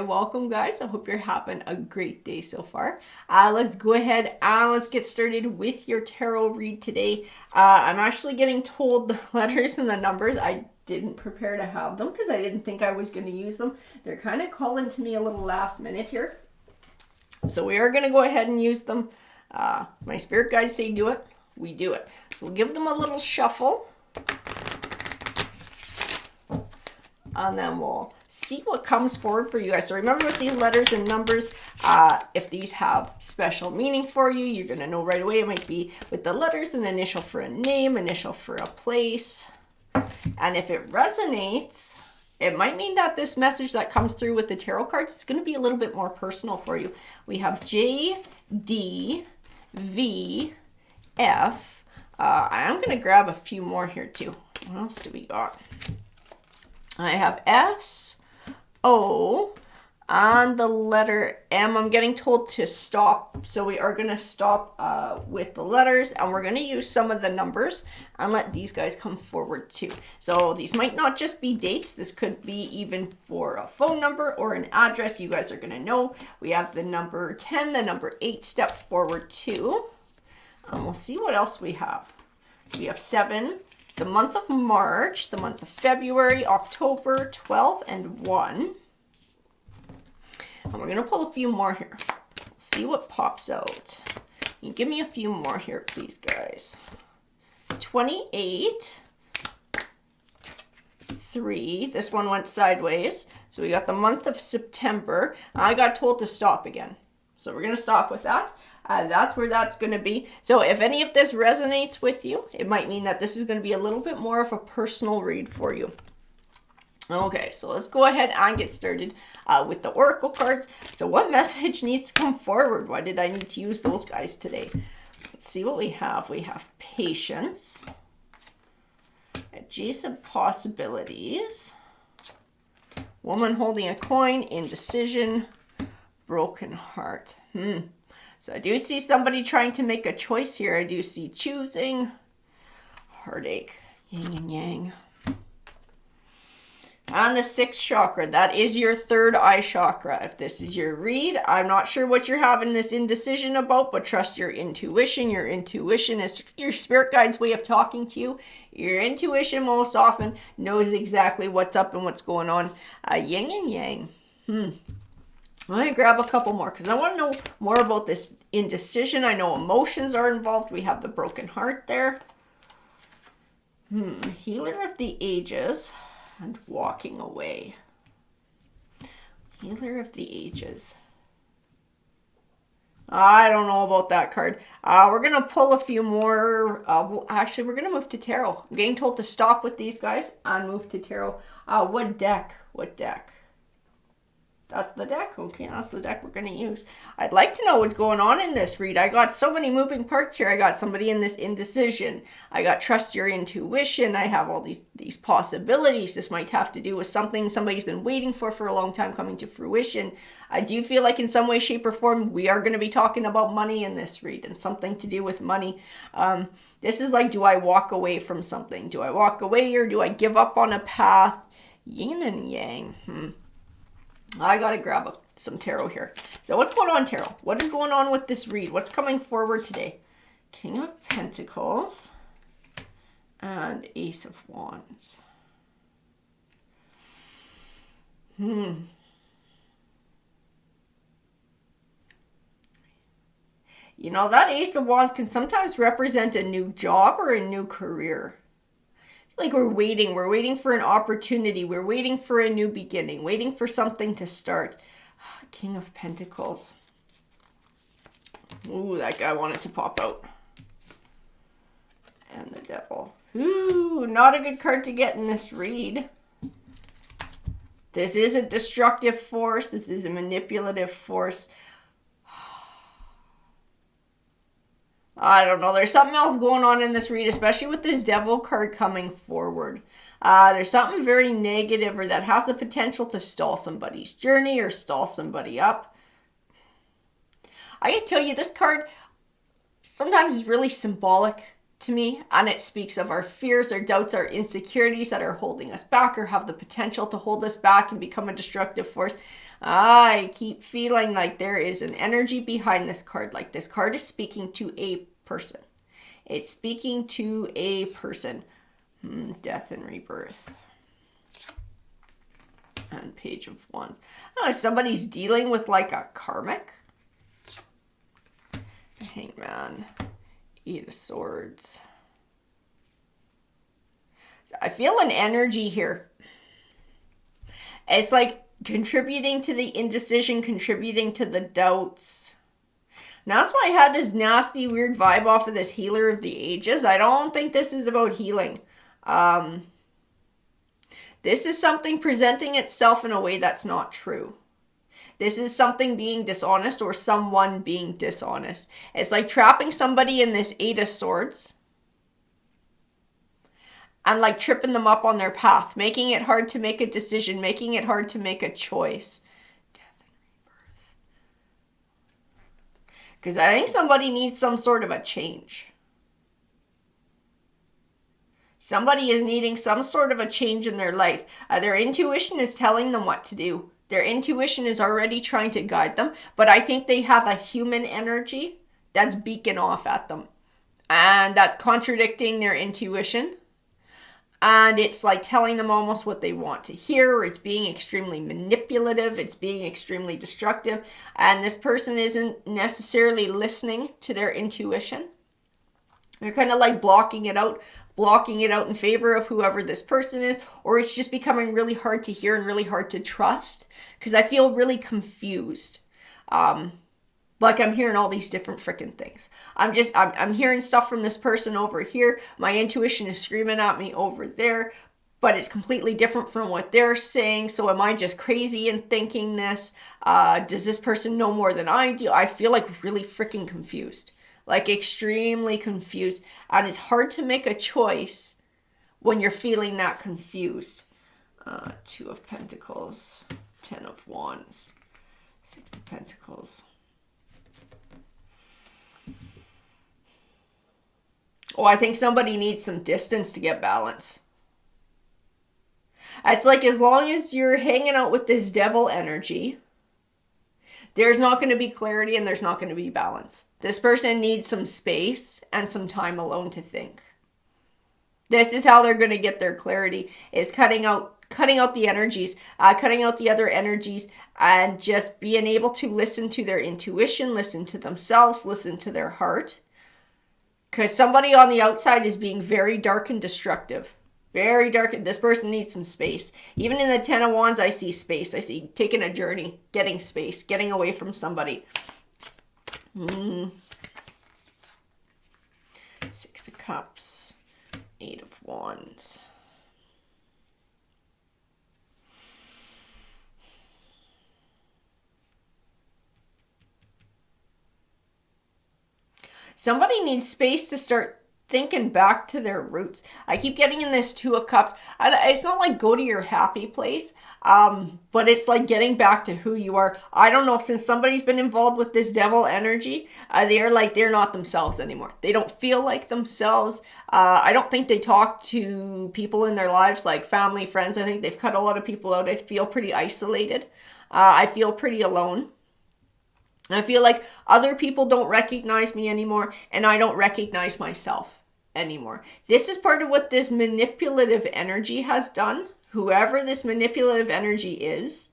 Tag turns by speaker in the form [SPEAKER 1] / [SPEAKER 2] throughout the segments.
[SPEAKER 1] welcome guys. I hope you're having a great day so far. Let's go ahead and let's get started with your tarot read today. I'm actually getting told the letters and the numbers. I didn't prepare to have them because I didn't think I was going to use them. They're kind of calling to me a little last minute here. So we are going to go ahead and use them. My spirit guides say do it. We do it. So we'll give them a little shuffle. And then we'll see what comes forward for you guys. So remember with these letters and numbers, if these have special meaning for you, you're going to know right away. It might be with the letters, an initial for a name, initial for a place. And if it resonates, it might mean that this message that comes through with the tarot cards is going to be a little bit more personal for you. We have J, D, V, F. I'm going to grab a few more here too. What else do we got? I have S, O, and the letter M. I'm getting told to stop. So we are going to stop with the letters, and we're going to use some of the numbers and let these guys come forward too. So these might not just be dates. This could be even for a phone number or an address. You guys are going to know. We have the number 10, the number 8 step forward too. And we'll see what else we have. So we have 7. The month of March, the month of February, October, 12, and 1. And we're going to pull a few more here. See what pops out. You give me a few more here, please, guys. 28, 3. This one went sideways. So we got the month of September. I got told to stop again. So we're going to stop with that. That's where that's going to be. So if any of this resonates with you, it might mean that this is going to be a little bit more of a personal read for you. Okay, so let's go ahead and get started with the oracle cards. So what message needs to come forward? Why did I need to use those guys today? Let's see what we have. We have patience, adjacent possibilities, woman holding a coin, indecision, broken heart. So I do see somebody trying to make a choice here. I do see choosing, heartache, yin and yang. And the 6th chakra, that is your third eye chakra. If this is your read, I'm not sure what you're having this indecision about, but trust your intuition. Your intuition is your spirit guide's way of talking to you. Your intuition most often knows exactly what's up and what's going on. Yin and yang. Let me grab a couple more because I want to know more about this indecision. I know emotions are involved. We have the broken heart there. Healer of the ages and walking away. Healer of the ages. I don't know about that card. We're going to pull a few more. Actually, we're going to move to tarot. I'm getting told to stop with these guys and move to tarot. What deck? What deck? That's the deck. Okay, that's the deck we're going to use. I'd like to know what's going on in this read. I got so many moving parts here. I got somebody in this indecision. I got trust your intuition. I have all these possibilities. This might have to do with something somebody's been waiting for a long time coming to fruition. I do feel like in some way, shape, or form, we are going to be talking about money in this read and something to do with money. This is like, do I walk away from something? Do I walk away or do I give up on a path? Yin and yang. I gotta grab some tarot here. So what's going on, tarot? What is going on with this read? What's coming forward today? King of Pentacles and Ace of Wands. You know, that Ace of Wands can sometimes represent a new job or a new career. Like we're waiting for an opportunity. We're waiting for a new beginning, waiting for something to start. King of Pentacles. Ooh, that guy wanted to pop out. And the Devil. Ooh, not a good card to get in this read. This is a destructive force. This is a manipulative force. I don't know. There's something else going on in this read, especially with this Devil card coming forward. There's something very negative or that has the potential to stall somebody's journey or stall somebody up. I can tell you this card sometimes is really symbolic to me, and it speaks of our fears, our doubts, our insecurities that are holding us back or have the potential to hold us back and become a destructive force. I keep feeling like there is an energy behind this card. Like this card is speaking to a person. It's speaking to a person. Death and rebirth. And Page of Wands. Oh, somebody's dealing with like a karmic. Hangman. Eight of Swords. I feel an energy here. It's like contributing to the indecision, contributing to the doubts. Now, that's why I had this nasty, weird vibe off of this Healer of the Ages. I don't think this is about healing. This is something presenting itself in a way that's not true. This is something being dishonest or someone being dishonest. It's like trapping somebody in this Eight of Swords and like tripping them up on their path, making it hard to make a decision, making it hard to make a choice. Death and rebirth. Because I think somebody needs some sort of a change. Somebody is needing some sort of a change in their life. Their intuition is telling them what to do. Their intuition is already trying to guide them, but I think they have a human energy that's beacon off at them. And that's contradicting their intuition. And it's like telling them almost what they want to hear. It's being extremely manipulative. It's being extremely destructive. And this person isn't necessarily listening to their intuition. They're kind of like blocking it out in favor of whoever this person is, or it's just becoming really hard to hear and really hard to trust because I feel really confused. Like I'm hearing all these different freaking things. I'm hearing stuff from this person over here. My intuition is screaming at me over there, but it's completely different from what they're saying. So am I just crazy in thinking this? Does this person know more than I do? I feel like really freaking confused. Like extremely confused. And it's hard to make a choice when you're feeling that confused. Two of Pentacles. 10 of Wands. Six of Pentacles. Oh, I think somebody needs some distance to get balance. It's like as long as you're hanging out with this devil energy, there's not going to be clarity and there's not going to be balance. This person needs some space and some time alone to think. This is how they're going to get their clarity, is cutting out the energies, cutting out the other energies, and just being able to listen to their intuition, listen to themselves, listen to their heart. Because somebody on the outside is being very dark and destructive. Very dark. This person needs some space. Even in the 10 of Wands, I see space. I see taking a journey, getting space, getting away from somebody. Six of Cups. 8 of Wands. Somebody needs space to start thinking back to their roots. I keep getting in this Two of Cups. It's not like go to your happy place, but it's like getting back to who you are. I don't know, since somebody's been involved with this devil energy, they're not themselves anymore. They don't feel like themselves. I don't think they talk to people in their lives like family, friends. I think they've cut a lot of people out. I feel pretty isolated. I feel pretty alone. I feel like other people don't recognize me anymore, and I don't recognize myself anymore. This is part of what this manipulative energy has done. Whoever this manipulative energy is,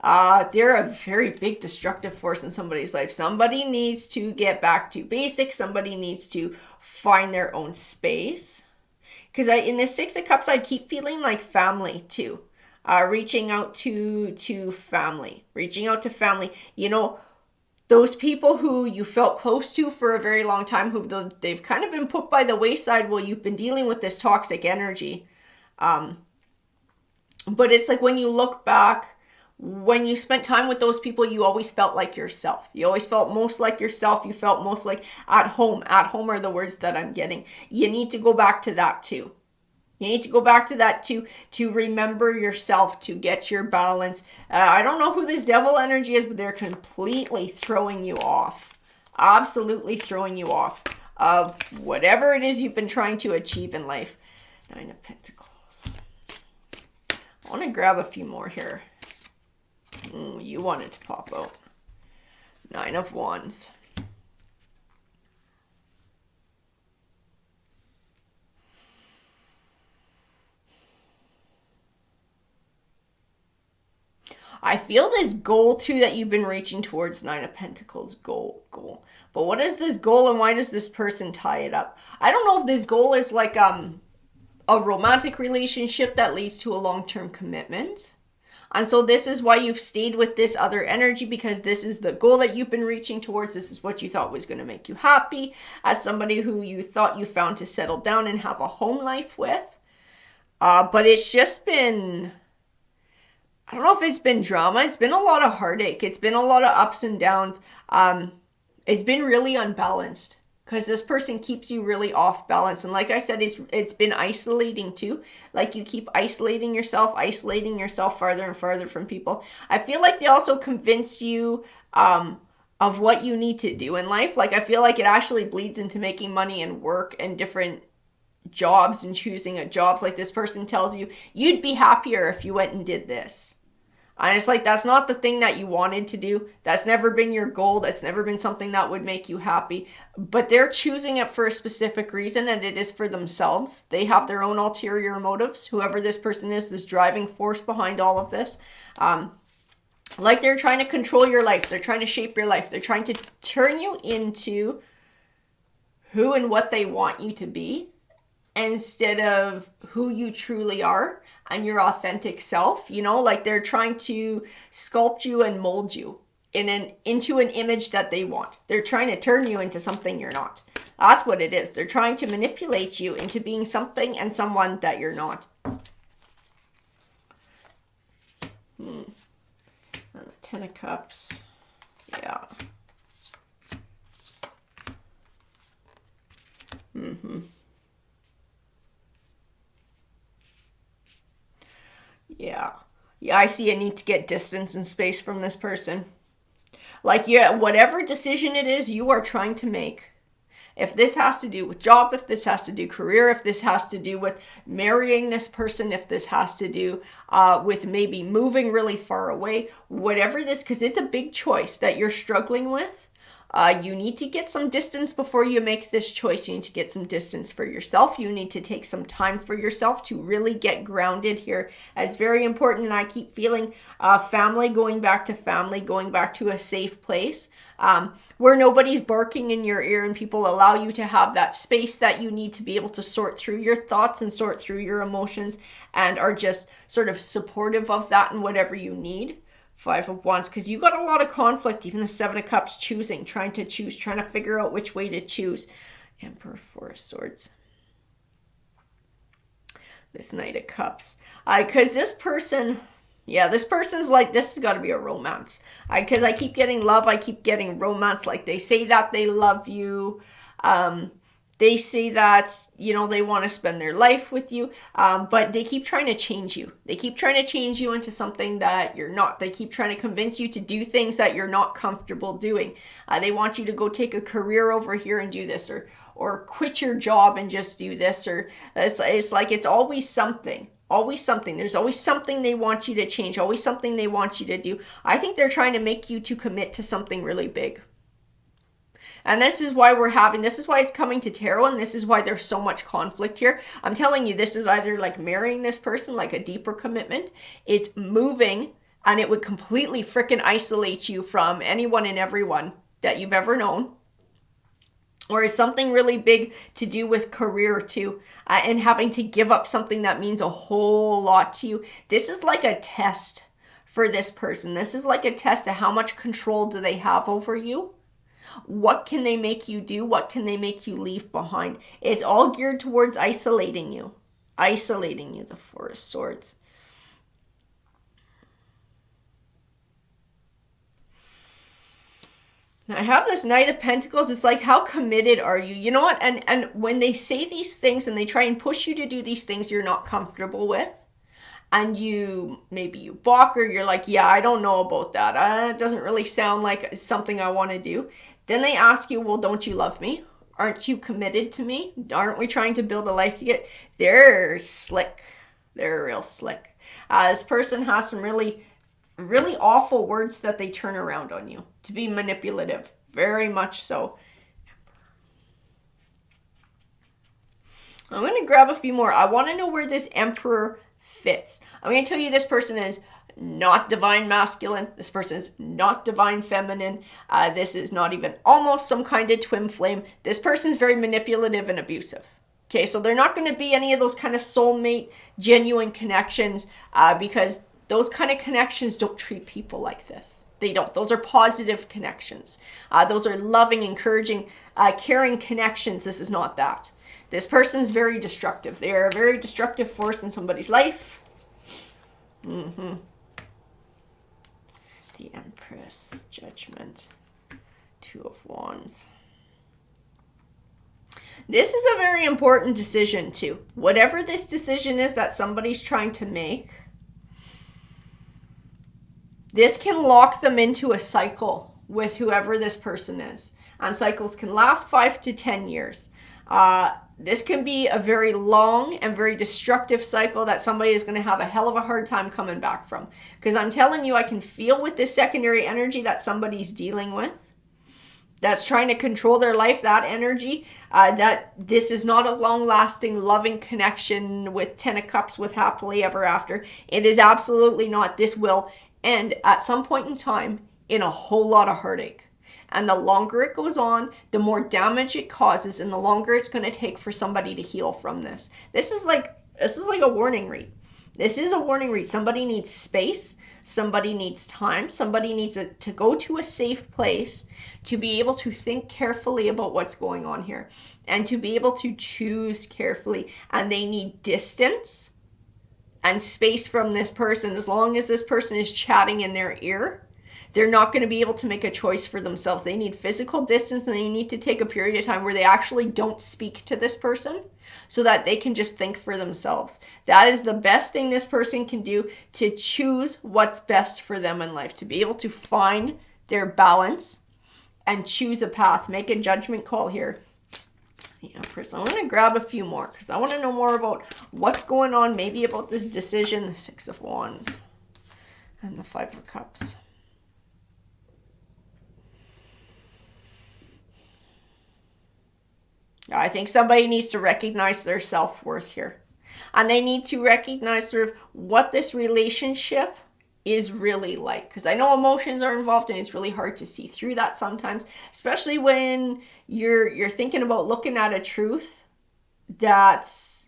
[SPEAKER 1] they're a very big destructive force in somebody's life. Somebody needs to get back to basics. Somebody needs to find their own space. Because in this Six of Cups, I keep feeling like family too. Reaching out to family. Reaching out to family. You know, those people who you felt close to for a very long time, they've kind of been put by the wayside while you've been dealing with this toxic energy. But it's like when you look back, when you spent time with those people, you always felt like yourself. You always felt most like yourself. You felt most like at home. At home are the words that I'm getting. You need to go back to that too. You need to go back to that to remember yourself, to get your balance. I don't know who this devil energy is, but they're completely throwing you off. Absolutely throwing you off of whatever it is you've been trying to achieve in life. 9 of Pentacles. I want to grab a few more here. You want it to pop out. 9 of Wands. I feel this goal too that you've been reaching towards. 9 of Pentacles, goal. But what is this goal and why does this person tie it up? I don't know if this goal is like a romantic relationship that leads to a long-term commitment. And so this is why you've stayed with this other energy, because this is the goal that you've been reaching towards. This is what you thought was going to make you happy as somebody who you thought you found to settle down and have a home life with. But it's just been, I don't know if it's been drama. It's been a lot of heartache. It's been a lot of ups and downs. It's been really unbalanced because this person keeps you really off balance. And like I said, it's been isolating too. Like you keep isolating yourself farther and farther from people. I feel like they also convince you of what you need to do in life. Like I feel like it actually bleeds into making money and work and different jobs and choosing a jobs. Like this person tells you, you'd be happier if you went and did this. And it's like, that's not the thing that you wanted to do. That's never been your goal. That's never been something that would make you happy. But they're choosing it for a specific reason, and it is for themselves. They have their own ulterior motives. Whoever this person is, this driving force behind all of this. Like they're trying to control your life. They're trying to shape your life. They're trying to turn you into who and what they want you to be, instead of who you truly are and your authentic self. You know, like they're trying to sculpt you and mold you into an image that they want. They're trying to turn you into something you're not. That's what it is. They're trying to manipulate you into being something and someone that you're not. And the 10 of Cups. Yeah. Yeah, I see a need to get distance and space from this person. Like, yeah, whatever decision it is you are trying to make, if this has to do with job, if this has to do career, if this has to do with marrying this person, if this has to do with maybe moving really far away, whatever this, because it's a big choice that you're struggling with. You need to get some distance before you make this choice. You need to get some distance for yourself. You need to take some time for yourself to really get grounded here. It's very important, and I keep feeling family, going back to a safe place where nobody's barking in your ear and people allow you to have that space that you need to be able to sort through your thoughts and sort through your emotions and are just sort of supportive of that and whatever you need. 5 of Wands, because you got a lot of conflict. Even the 7 of Cups, trying to figure out which way to choose. Emperor, 4 of Swords. This Knight of Cups. Because this person's like, this has got to be a romance. Because I keep getting love, I keep getting romance. Like they say that they love you. They say that, you know, they want to spend their life with you, but they keep trying to change you. They keep trying to change you into something that you're not. They keep trying to convince you to do things that you're not comfortable doing. They want you to go take a career over here and do this, or quit your job and just do this, or it's like it's always something. Always something. There's always something they want you to change, always something they want you to do. I think they're trying to make you to commit to something really big. And this is why it's coming to tarot, and this is why there's so much conflict here. I'm telling you, this is either like marrying this person, like a deeper commitment. It's moving, and it would completely freaking isolate you from anyone and everyone that you've ever known. Or it's something really big to do with career too, and having to give up something that means a whole lot to you. This is like a test for this person. This is like a test of how much control do they have over you. What can they make you do? What can they make you leave behind? It's all geared towards isolating you. The 4 of Swords. Now I have this Knight of Pentacles. It's like, how committed are you? You know what? And when they say these things and they try and push you to do these things you're not comfortable with, and maybe you balk, or you're like, yeah, I don't know about that. It doesn't really sound like something I want to do. Then they ask you, well, don't you love me? Aren't you committed to me? Aren't we trying to build a life together? They're slick. They're real slick. This person has some really really awful words that they turn around on you to be manipulative. Very much so. I'm going to grab a few more. I want to know where this Emperor fits. I'm going to tell you this person is not divine masculine. This person is not divine feminine. This is not even almost some kind of twin flame. This person is very manipulative and abusive. Okay, so they're not going to be any of those kind of soulmate, genuine connections because those kind of connections don't treat people like this. They don't. Those are positive connections. Those are loving, encouraging, caring connections. This is not that. This person's very destructive. They are a very destructive force in somebody's life. The Empress, Judgment, Two of Wands. This is a very important decision too. Whatever this decision is that somebody's trying to make, this can lock them into a cycle with whoever this person is. And cycles can last 5 to 10 years. This can be a very long and very destructive cycle that somebody is going to have a hell of a hard time coming back from. Because I'm telling you, I can feel with this secondary energy that somebody's dealing with, that's trying to control their life, that energy, that this is not a long-lasting, loving connection with 10 of Cups with happily ever after. It is absolutely not. This will end at some point in time in a whole lot of heartache. And the longer it goes on, the more damage it causes, and the longer it's going to take for somebody to heal from this. This is like a warning read. This is a warning read. Somebody needs space. Somebody needs time. Somebody needs to go to a safe place to be able to think carefully about what's going on here and to be able to choose carefully. And they need distance and space from this person. As long as this person is chatting in their ear, they're not going to be able to make a choice for themselves. They need physical distance, and they need to take a period of time where they actually don't speak to this person so that they can just think for themselves. That is the best thing this person can do to choose what's best for them in life, to be able to find their balance and choose a path, make a judgment call here. The Empress. I'm going to grab a few more because I want to know more about what's going on, maybe about this decision. The Six of Wands and the Five of Cups. I think somebody needs to recognize their self-worth here. And they need to recognize sort of what this relationship is really like. Because I know emotions are involved and it's really hard to see through that sometimes. Especially when you're thinking about looking at a truth that's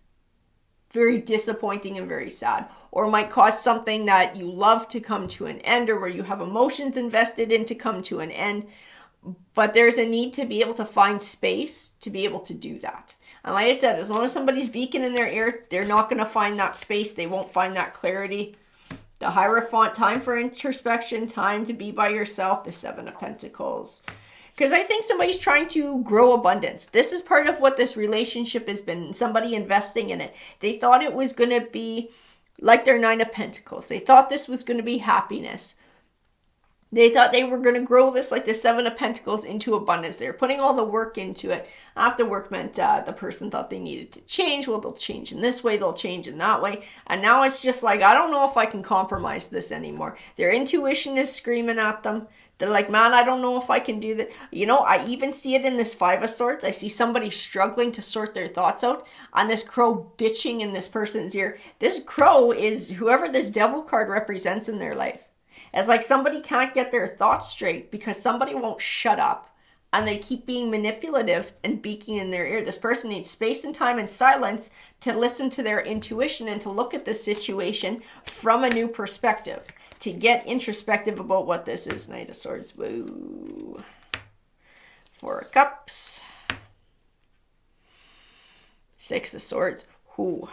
[SPEAKER 1] very disappointing and very sad. Or might cause something that you love to come to an end, or where you have emotions invested in to come to an end. But there's a need to be able to find space to be able to do that. And like I said, as long as somebody's beacon in their ear, they're not going to find that space. They won't find that clarity. The Hierophant, time for introspection, time to be by yourself. The Seven of Pentacles. Because I think somebody's trying to grow abundance. This is part of what this relationship has been. Somebody investing in it. They thought it was going to be like their Nine of Pentacles. They thought this was going to be happiness. They thought they were going to grow this like the Seven of Pentacles into abundance. They were putting all the work into it. After work meant the person thought they needed to change. Well, they'll change in this way. They'll change in that way. And now it's just like, I don't know if I can compromise this anymore. Their intuition is screaming at them. They're like, man, I don't know if I can do that. You know, I even see it in this Five of Swords. I see somebody struggling to sort their thoughts out. And this crow bitching in this person's ear. This crow is whoever this Devil card represents in their life. It's like somebody can't get their thoughts straight because somebody won't shut up and they keep being manipulative and beaking in their ear. This person needs space and time and silence to listen to their intuition and to look at the situation from a new perspective, to get introspective about what this is. Knight of Swords. Woo. Four of Cups. Six of Swords. Ooh.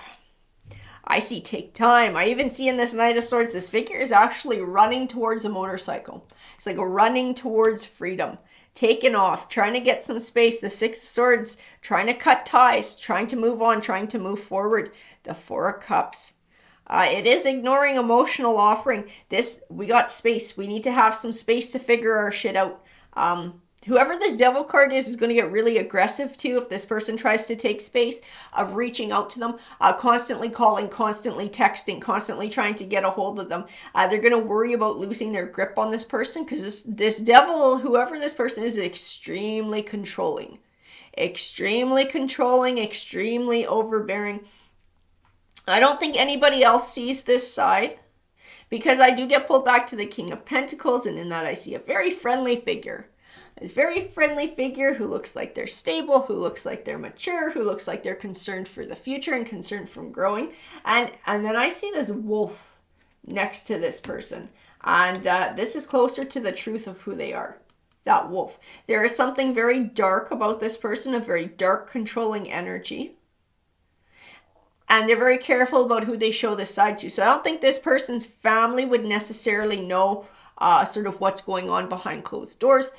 [SPEAKER 1] I see take time. I even see in this Knight of Swords, this figure is actually running towards a motorcycle. It's like running towards freedom. Taking off, trying to get some space. The Six of Swords, trying to cut ties, trying to move on, trying to move forward. The Four of Cups. It is ignoring emotional offering. We got space. We need to have some space to figure our shit out. Whoever this devil card is going to get really aggressive too if this person tries to take space, of reaching out to them, constantly calling, constantly texting, constantly trying to get a hold of them. They're going to worry about losing their grip on this person because this devil, whoever this person is extremely controlling. Extremely controlling, extremely overbearing. I don't think anybody else sees this side because I do get pulled back to the King of Pentacles, and in that I see a very friendly figure. This very friendly figure who looks like they're stable, who looks like they're mature, who looks like they're concerned for the future and concerned from growing. And then I see this wolf next to this person. And this is closer to the truth of who they are. That wolf. There is something very dark about this person, a very dark, controlling energy. And they're very careful about who they show this side to. So I don't think this person's family would necessarily know sort of what's going on behind closed doors.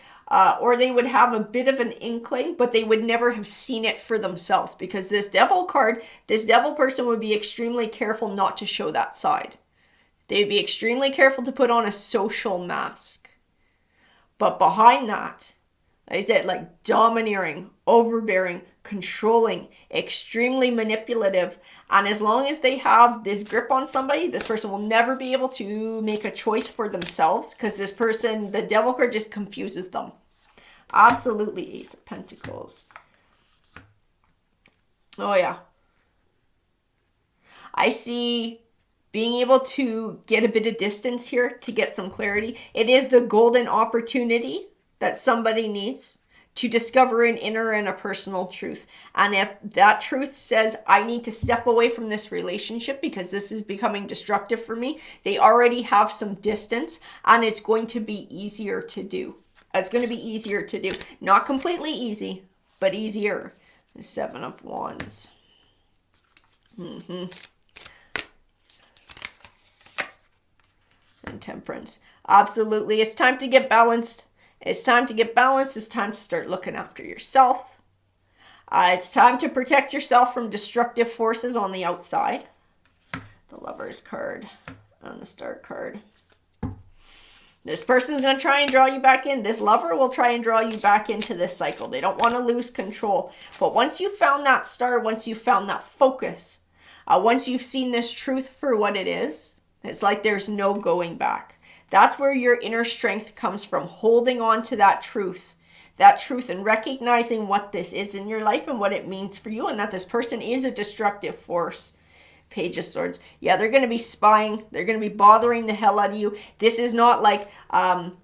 [SPEAKER 1] Or they would have a bit of an inkling, but they would never have seen it for themselves because this devil card, this devil person would be extremely careful not to show that side. They'd be extremely careful to put on a social mask. But behind that, like I said, like domineering, overbearing, controlling, extremely manipulative. And as long as they have this grip on somebody, this person will never be able to make a choice for themselves because this person, the devil card just confuses them. Absolutely, Ace of Pentacles. Oh, yeah. I see being able to get a bit of distance here to get some clarity. It is the golden opportunity that somebody needs to discover an inner and a personal truth. And if that truth says, I need to step away from this relationship because this is becoming destructive for me, they already have some distance and it's going to be easier to do. It's going to be easier to do. Not completely easy, but easier. The 7 of Wands. And Temperance. Absolutely. It's time to get balanced. It's time to get balanced. It's time to start looking after yourself. It's time to protect yourself from destructive forces on the outside. The Lover's card and the Star card. This person is going to try and draw you back in. This lover will try and draw you back into this cycle. They don't want to lose control. But once you found that star, once you found that focus, once you've seen this truth for what it is, it's like there's no going back. That's where your inner strength comes from, holding on to that truth and recognizing what this is in your life and what it means for you and that this person is a destructive force. Page of Swords. Yeah, they're going to be spying. They're going to be bothering the hell out of you. This is not like, I'm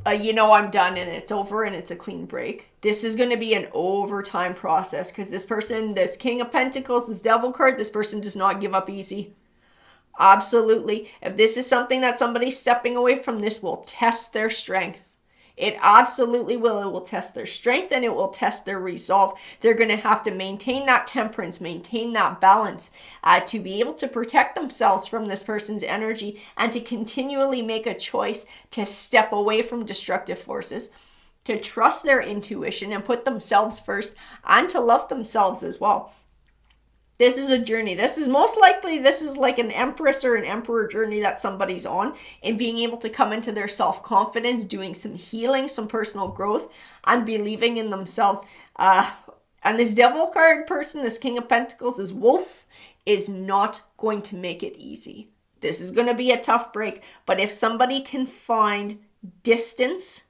[SPEAKER 1] done and it's over and it's a clean break. This is going to be an overtime process because this person, this King of Pentacles, this Devil card, this person does not give up easy. Absolutely. If this is something that somebody's stepping away from, this will test their strength. It absolutely will. It will test their strength and it will test their resolve. They're going to have to maintain that temperance, maintain that balance to be able to protect themselves from this person's energy and to continually make a choice to step away from destructive forces, to trust their intuition and put themselves first and to love themselves as well. This is a journey. This is like an empress or an emperor journey that somebody's on in being able to come into their self-confidence, doing some healing, some personal growth, and believing in themselves. And this Devil card person, this King of Pentacles, this Wolf, is not going to make it easy. This is going to be a tough break. But if somebody can find distance,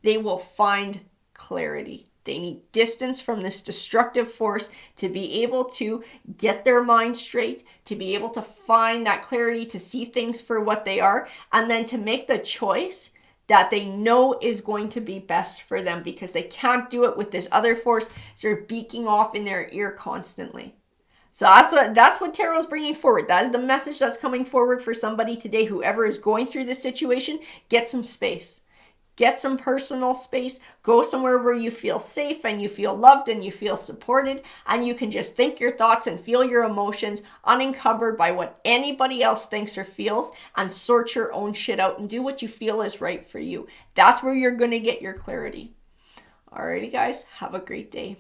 [SPEAKER 1] they will find clarity. They need distance from this destructive force to be able to get their mind straight, to be able to find that clarity, to see things for what they are, and then to make the choice that they know is going to be best for them because they can't do it with this other force sort of beaking off in their ear constantly. So that's what Tarot's bringing forward. That is the message that's coming forward for somebody today. Whoever is going through this situation, get some space. Get some personal space, go somewhere where you feel safe and you feel loved and you feel supported and you can just think your thoughts and feel your emotions unencumbered by what anybody else thinks or feels and sort your own shit out and do what you feel is right for you. That's where you're going to get your clarity. Alrighty guys, have a great day.